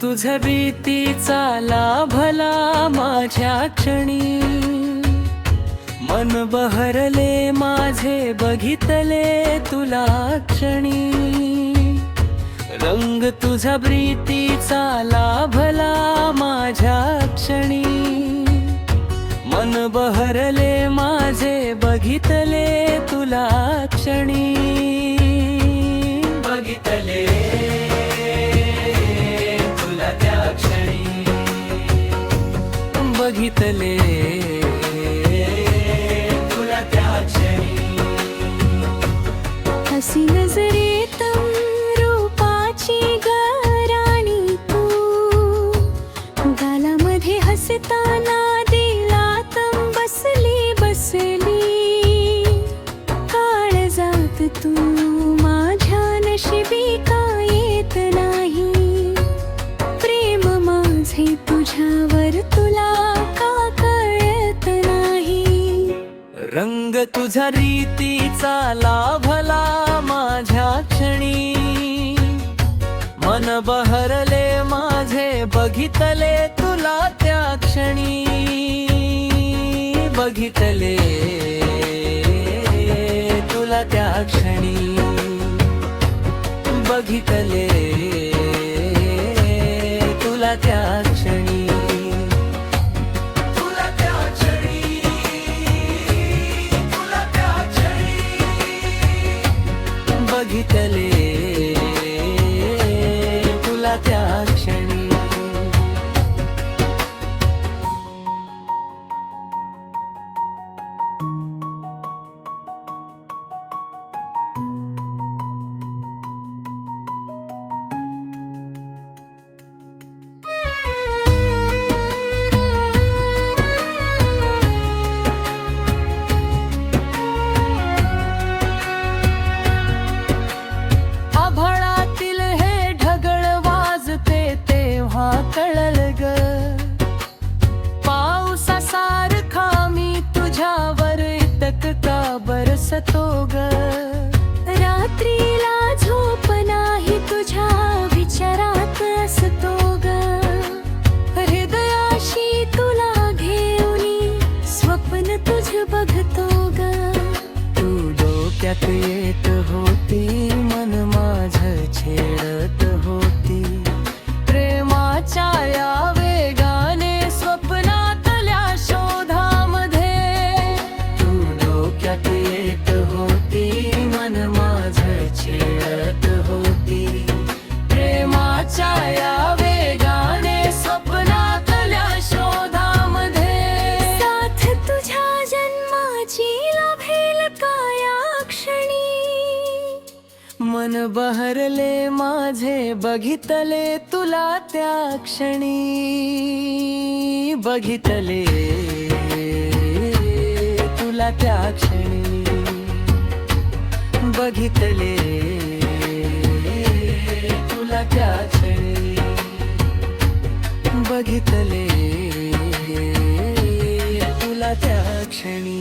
तुझ्या रीतीचा लाभला माझ्या क्षणी, मन बहरले माझे बघितले तुला क्षणी। रंग तुझ्या प्रीतीचा लाभला माझ्या क्षणी, मन बहरले माझे बघितले तुला क्षणी। बघितले तुला त्या क्षणी, बघितले तुला त्या क्षणी। हसी नजरेतम रूपाची गराणी तू, गालामध्ये हसताना दिलातम बसली बसली। काळजात तू माझ्या नशिबी का येत नाही, प्रेम माझे तुझ्यावर तुला का कळत नाही। रंग तुझ्या रीतीचा लाभला माझ्या क्षणी, मन बहरले माझे बघितले तुला त्या क्षणी। बघितले तुला त्या क्षणी, बघितले तुला त्या क्षणी। बघितले तुला त्या क्षणी। कळल ग पावसासारखा मी तुझ्यावर इतक का बरसतो ग। रात्रीला झोप नाही तुझ्या विचारात असतो ग, हृदयाशी तुला घेऊन स्वप्न तुझ बघतो ग। तू डोक्यात येत होती, मन माझ छेडत होती, प्रेमाच्या या वेगाने स्वप्नातल्या शोधामध्ये। तू डोक्यात येत होती, मन माझ छेडत होती, प्रेमाच्या या वेगाने स्वप्नातल्या शोधामध्ये। साथ तुझ्या जन्माची लाभेल का या क्षणी, मन बहरले माझे बघितले तुला त्या क्षणी। बघितले तुला त्या क्षणी, बघितले तुला त्या क्षणी, बघितले तुला त्या क्षणी।